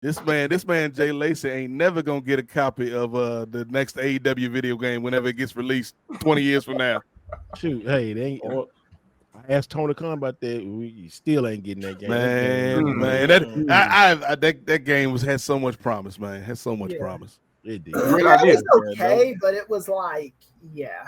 This man Jay Lacey ain't never gonna get a copy of the next AEW video game whenever it gets released 20 years from now. Shoot, hey, they ain't. Or I asked Tony Khan about that. We still ain't getting that game. That Man, game, that game had so much promise, man. Had so much Yeah. promise. it did. great Yeah, idea. it was okay, but it was like, yeah.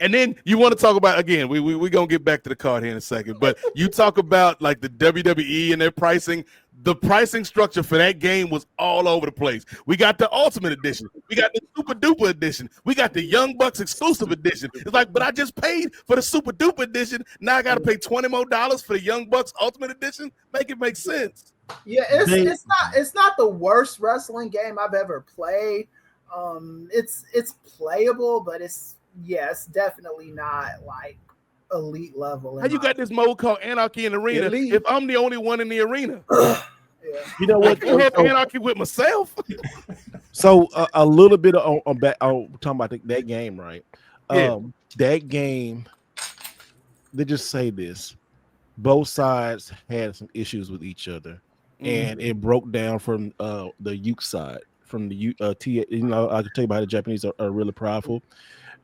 And then you want to talk about again. We gonna get back to the card here in a second, but you talk about like the WWE and their pricing. The pricing structure for that game was all over the place. We got the Ultimate Edition, we got the Super Duper Edition, we got the Young Bucks Exclusive Edition. It's like, but I just paid for the Super Duper Edition. Now I got to pay $20 more for the Young Bucks Ultimate Edition. Make it make sense. Yeah, it's not the worst wrestling game I've ever played. It's playable, but it's definitely not like elite level. How you got this mode called Anarchy in the Arena Elite. if I'm the only one in the arena? Yeah. You know I what? can't have Anarchy with myself. So a little bit on talking about that game, right? Yeah. That game. They just say this: both sides had some issues with each other, and it broke down from the Uke side. From the T, you know, I can tell you about the Japanese are really prideful.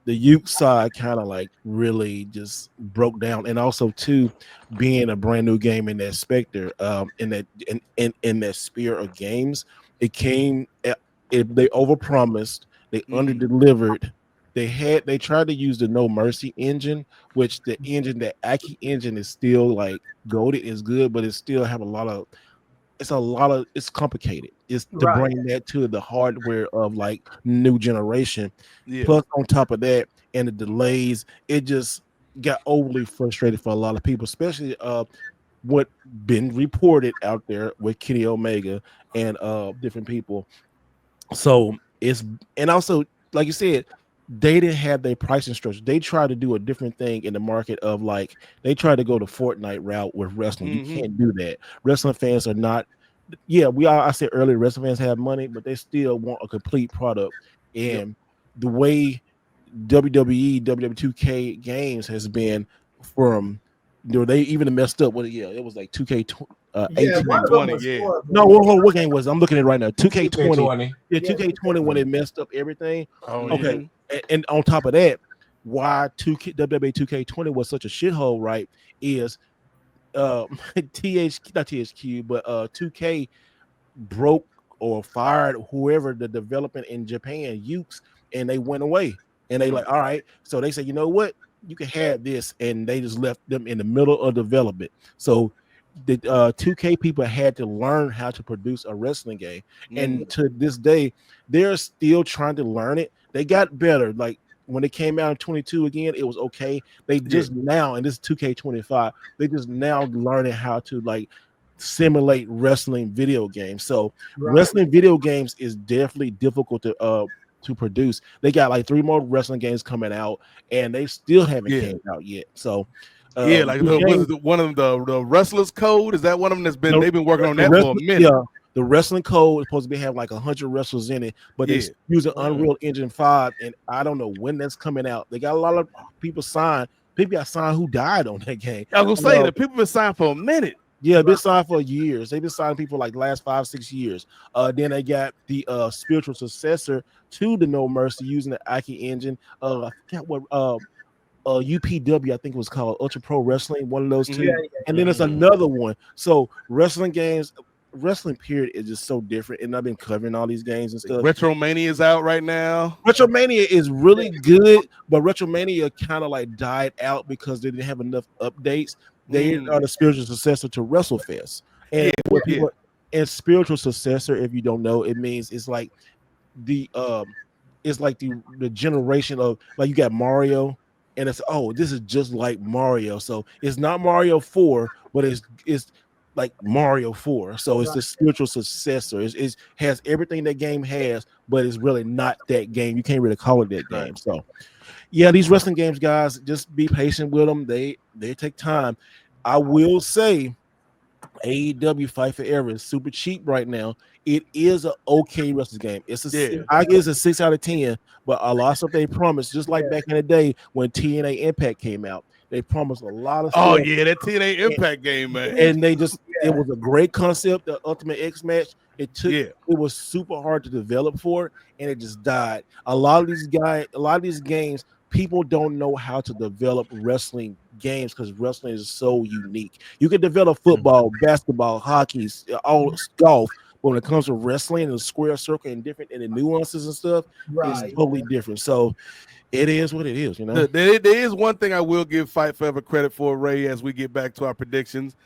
The Uke side kind of like really just broke down, and also too being a brand new game in that specter, in that sphere of games, it came. They overpromised, they underdelivered. They tried to use the No Mercy engine, which the engine, that Aki engine, is still like goated, is good, but it still have it's complicated. It's to Right. bring that to the hardware of like new generation. Yeah. Plus, on top of that, and the delays, it just got overly frustrated for a lot of people, especially what been reported out there with Kenny Omega and different people. So and also, like you said, they didn't have their pricing structure. They tried to do a different thing in the market of like they tried to go the Fortnite route with wrestling. You can't do that. Wrestling fans are not. Yeah, I said earlier, wrestling fans have money, but they still want a complete product. And the way WWE, WWE 2K games has been from, they even messed up with it. Yeah, it was like 2K 18. One of them was 20, horrible. No, what game was it? I'm looking at it right now. 2K20. 2K20. Yeah, 2K20 when it messed up everything. Oh, Okay. And on top of that, why WWE 2K20 was such a shithole, right? Is not THQ, but 2K broke or fired whoever the development in Japan, Ukes, and they went away. And they like, all right. So they said, you know what? You can have this, and they just left them in the middle of development. So the 2K people had to learn how to produce a wrestling game, and to this day, they're still trying to learn it. They got better. Like when it came out in 22 again, it was okay. They just now, and this is 2K25, they just now learning how to like simulate wrestling video games. So wrestling video games is definitely difficult to produce. They got like 3 more wrestling games coming out, and they still haven't came out yet. So like one of them, the Wrestlers Code, is that one of them that's been they've been working on that for a minute? Yeah, the wrestling code is supposed to be have like 100 wrestlers in it, but they use an Unreal Engine 5, and I don't know when that's coming out. They got a lot of people signed. People got signed who died on that game. I was gonna say that people been signed for a minute. Yeah, been signed for years. They've been signing people like the last 5-6 years. Then they got the spiritual successor to the No Mercy using the Aki engine. I forgot what UPW, I think it was called, Ultra Pro Wrestling, one of those two. And then there's another one. So wrestling games, wrestling period is just so different. And I've been covering all these games and stuff. Retromania is out right now. Retromania is really good, but Retromania kind of like died out because they didn't have enough updates. They are the spiritual successor to WrestleFest. And and spiritual successor, if you don't know, it means it's like the generation of, like, you got Mario, and it's this is just like Mario. So it's not Mario 4, but it's like Mario 4. So it's the spiritual successor. It has everything that game has, but it's really not that game. You can't really call it that game. So yeah, these wrestling games, guys, just be patient with them. They take time. I will say AEW Fight Forever is super cheap right now. It is an okay wrestling game. I guess a 6 out of 10, but a lot of stuff they promised, just like back in the day when TNA Impact came out. They promised a lot of Oh stuff. yeah, that TNA Impact game, man. And they just it was a great concept, the Ultimate X match. It was super hard to develop for it, and it just died. A lot of these games, people don't know how to develop wrestling games because wrestling is so unique. You can develop football, basketball, hockey, all golf. But when it comes to wrestling and the square circle and different and the nuances and stuff, it's totally different. So it is what it is, you know. There is one thing I will give Fight Forever credit for, Ray, as we get back to our predictions.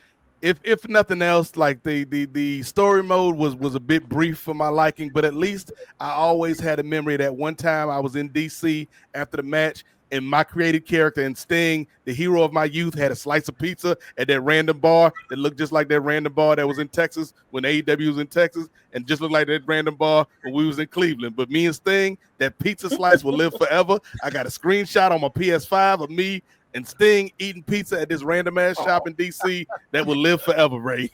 If nothing else, like the story mode was a bit brief for my liking, but at least I always had a memory that one time I was in DC after the match, and my created character and Sting, the hero of my youth, had a slice of pizza at that random bar that looked just like that random bar that was in Texas when AEW was in Texas, and just looked like that random bar when we was in Cleveland. But me and Sting, that pizza slice will live forever. I got a screenshot on my PS5 of me and Sting eating pizza at this random ass shop in DC that will live forever, Ray.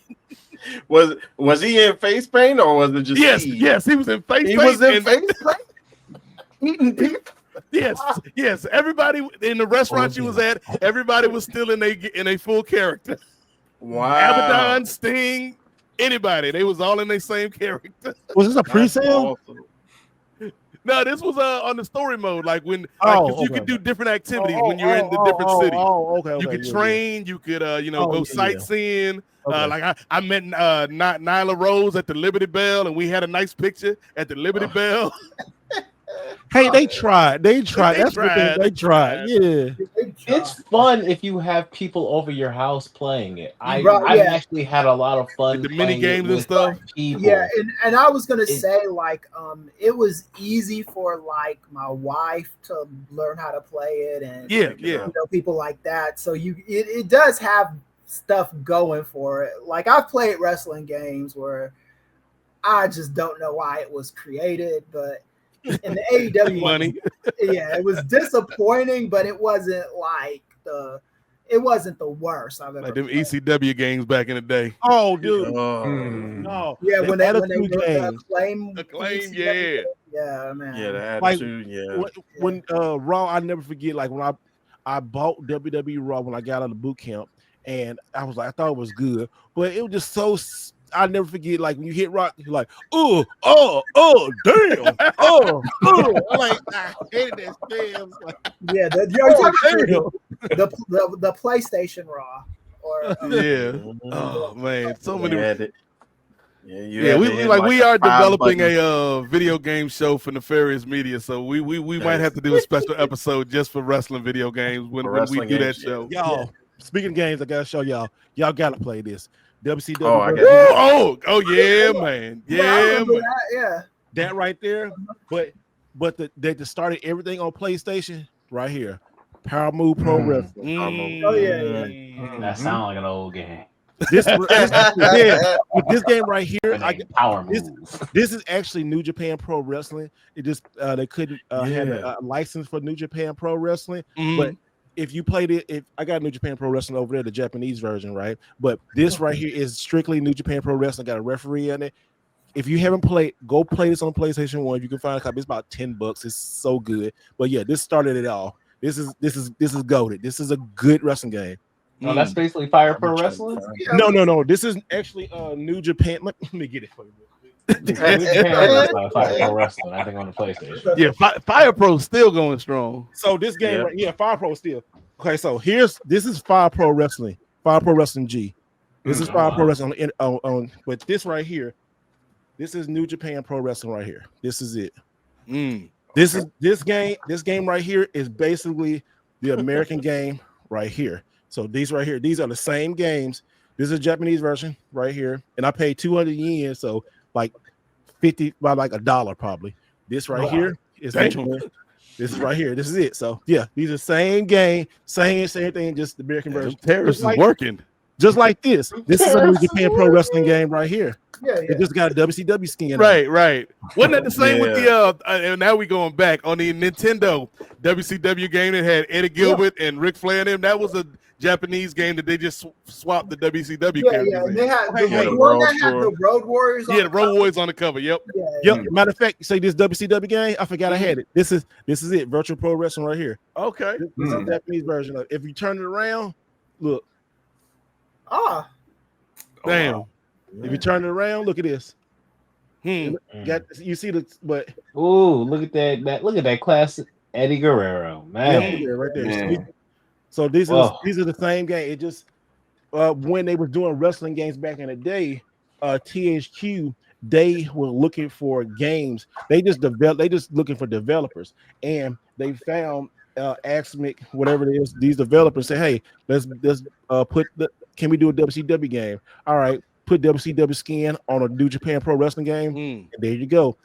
Was he in face paint or was it just yes, he was in face paint. He was in face paint eating pizza. Yes. Everybody in the restaurant she was at, everybody was still in a full character. Wow. Abaddon, Sting, anybody. They was all in their same character. Was this a pre-sale? Awesome. No, this was on the story mode. Like when you could do different activities when you're in the different cities. You could train, you could go sightseeing. Like I met Nyla Rose at the Liberty Bell, and we had a nice picture at the Liberty Bell. Hey, they tried. That's they tried. Yeah. It's fun if you have people over your house playing it. I've actually had a lot of fun. The mini games and stuff. People. Yeah, and I was gonna say like it was easy for like my wife to learn how to play it, and people like that. So it does have stuff going for it. Like I've played wrestling games where I just don't know why it was created, but in the AEW money. It was disappointing, but it wasn't the worst I've ever like them played. ECW games back in the day. Oh, dude. No. Yeah, when they Acclaim, yeah, man. Yeah, the Attitude, When Raw, I never forget, like when I bought WWE Raw when I got out of boot camp, and I was like, I thought it was good, but it was just so. I never forget, like when you hit rock, you're like, damn, I'm like, I hated that damn. The PlayStation Raw, or oh man, so many. We are developing a video game show for Nefarious Media, so we might have to do a special episode just for wrestling video games when we do that show. Y'all, speaking of games, I gotta show y'all gotta play this. WCW. Man. Yeah. That right there. But they just started everything on PlayStation right here. Power Move Pro Wrestling. That sounds like an old game. This game right here, this is actually New Japan Pro Wrestling. It just they couldn't have a license for New Japan Pro Wrestling, but if you played it, if I got New Japan Pro Wrestling over there, the Japanese version, right? But this right here is strictly New Japan Pro Wrestling. Got a referee in it. If you haven't played, go play this on PlayStation 1. If you can find a copy, it's about $10. It's so good. But yeah, this started it all. This is goated. This is a good wrestling game. No, that's basically Fire Pro Wrestling. No. This is actually New Japan. Let me get it for you. Fire Pro Wrestling, I think, on the PlayStation. Yeah, Fire Pro's still going strong. So this game, Fire Pro still. Okay, so this is Fire Pro Wrestling, Fire Pro Wrestling G. This is Fire Pro Wrestling on, but this right here, this is New Japan Pro Wrestling right here. This is it. This game right here is basically the American game right here. So these right here, these are the same games. This is a Japanese version right here, and I paid 200 yen, so like 50 by like $1 probably. This right here is this is right here. This is it. So yeah, these are same game, same thing, just the American version. Terrorist is working. Just like this. This is a New Japan Pro Wrestling game right here. It just got a WCW skin. Right. Wasn't that the same with the and now we going back on the Nintendo WCW game that had Eddie Gilbert and Ric Flair and them? That was a Japanese game that they just swapped the WCW characters. Yeah, in. they had the one that had the Road Warriors. Yeah, the Road Warriors on the cover. Yep. Yep. Matter of fact, say this WCW game. I forgot I had it. This is it. Virtual Pro Wrestling right here. Okay. This is the Japanese version of it. If you turn it around, look. Ah. Damn. Wow. If you turn it around, look at this. You see the but look at that look at that classic Eddie Guerrero, man. Yeah, right there. So these are the same game. It just when they were doing wrestling games back in the day, THQ, they were looking for games. They just looking for developers, and they found Axmic, whatever it is. These developers say, "Hey, let's can we do a WCW game? All right, put WCW skin on a New Japan Pro Wrestling game. And there you go.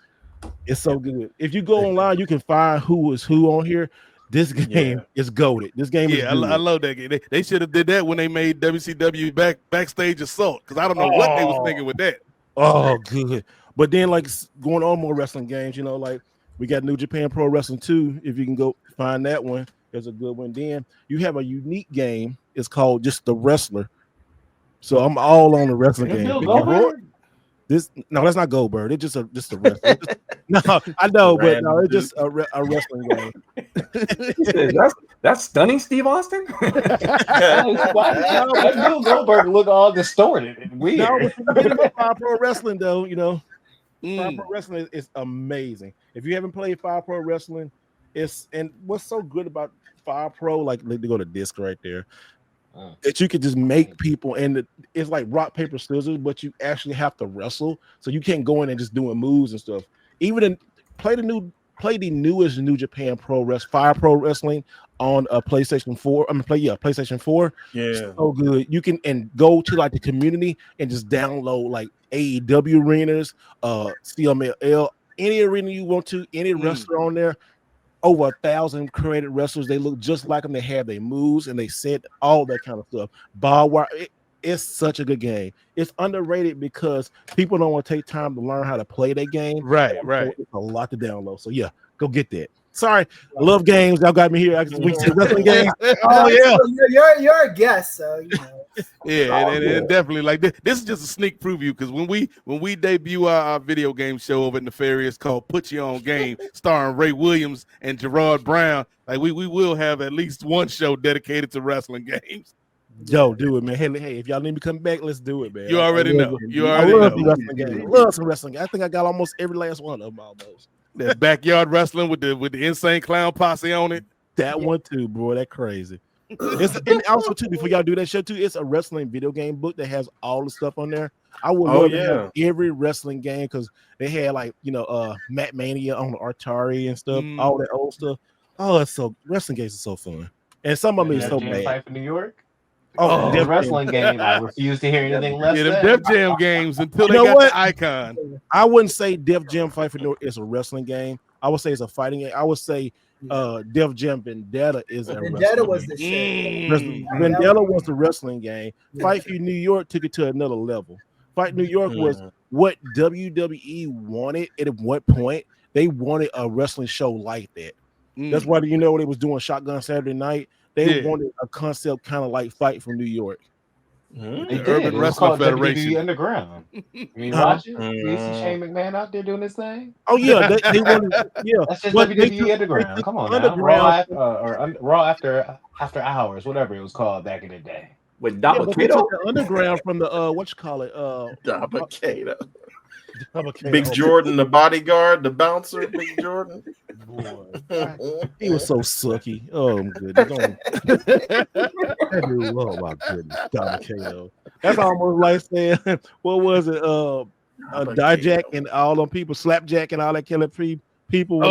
It's so good. If you go online, you can find who is who on here. This game is goated. This game is good. I love that game. They should have did that when they made WCW Backstage Assault, because I don't know what they was thinking with that. Oh, good. But then, like, going on more wrestling games, you know, like we got New Japan Pro Wrestling 2. If you can go find that one, it's a good one. Then you have a unique game. It's called just The Wrestler. So I'm all on the wrestling game. That's not Goldberg. It's just a wrestler. No, I know, but no, it's just a wrestling game. That's stunning, Steve Austin. Why Bill Goldberg look all distorted and weird? No, but Fire Pro Wrestling, though, you know, Fire Pro Wrestling is amazing. If you haven't played Fire Pro Wrestling, and what's so good about Fire Pro, like they go to disc right there. That you could just make people, and it's like rock, paper, scissors, but you actually have to wrestle, so you can't go in and just doing moves and stuff. Play the newest New Japan Fire Pro Wrestling on a PlayStation 4. PlayStation 4. Yeah, it's so good. You can go to like the community and just download like AEW arenas, CMLL, any arena you want to, any wrestler on there. Over 1,000 created wrestlers. They look just like them. They have their moves and they said all that kind of stuff. Barbed wire. It's such a good game. It's underrated because people don't want to take time to learn how to play that game. Right. It's a lot to download. So yeah, go get that. Sorry, I love games. Y'all got me here. We said wrestling games. Oh yeah, you're a guest, so you know. And definitely like this is just a sneak preview, because when we debut our video game show over at Nefarious called Put You On Game, starring Ray Williams and Gerard Brown, like we will have at least one show dedicated to wrestling games. Yo, do it, man. Hey, if y'all need me to come back, let's do it, man. You already know. I love wrestling games. Love some wrestling games. I think I got almost every last one of them almost. That backyard wrestling with the insane clown posse on it. That one too, bro. That crazy. And also too, before y'all do that show too, it's a wrestling video game book that has all the stuff on there. I would love to have every wrestling game, because they had like, you know, Matt Mania on the Atari and stuff, all that old stuff. Oh, it's so wrestling games are so fun, and some of them is so bad. Fight for New York. Oh, the wrestling game. I refuse to hear anything less. Yeah, the Def Jam games until they got the icon. I wouldn't say Def Jam Fight for New York is a wrestling game. I would say it's a fighting game. I would say Def Jam Vendetta is a Vendetta was the shit. Vendetta was the wrestling game. Fight for New York took it to another level. Fight New York was what WWE wanted at one point. They wanted a wrestling show like that. That's why, you know, they was doing Shotgun Saturday Night. They wanted a concept kind of like Fight from New York. The Urban Wrestling Federation. WWE Underground. You mean watch it? You see Shane McMahon out there doing his thing? Oh yeah, they wanted. Yeah, that's just WWE Underground. Come on, Underground. Raw after hours, whatever it was called back in the day. With Dabba-Kato? Underground from the what you call it? Dabba-Kato. Big Jordan, the bodyguard, the bouncer, Big Jordan. Boy, he was so sucky. Oh my goodness. Oh my goodness. Dabba-Kato. That's almost like saying, what was it? Dijak and all them people, Slapjack and all that killing people.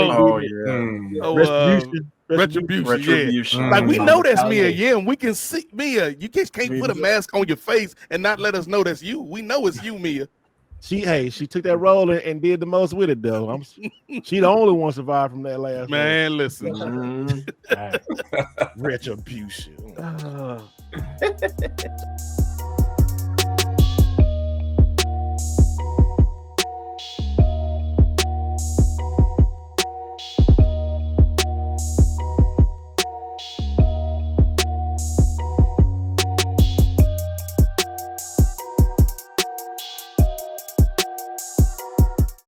Retribution. Yeah. Like, we know that's Mia Yim. We can see Mia. You just can't put a mask on your face and not let us know that's you. We know it's you, Mia. She took that role and did the most with it, though. She the only one survived from that last man. Listen, Retribution.